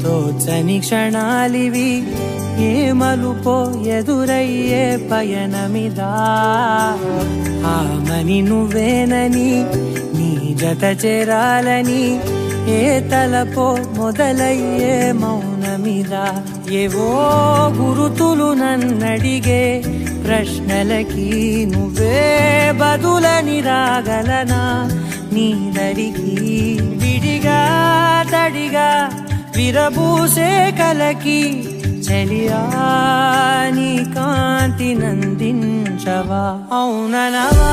తోచని క్షణాలివి ఏ మలుపో ఎదురయ్యే పయనమిదా ఆమని నువ్వేనని నీ జత చేరాలని ఏ తలపో మొదలయ్యే మౌనమిదా ఏవో గురుతులు నన్నడిగే ప్రశ్నలకి నువ్వే బదులని రాగలనా నీ దరికి విడిగా తడిగా విరబూసే కలకి చలియా నీ కాంతి నందించవా అవుననవా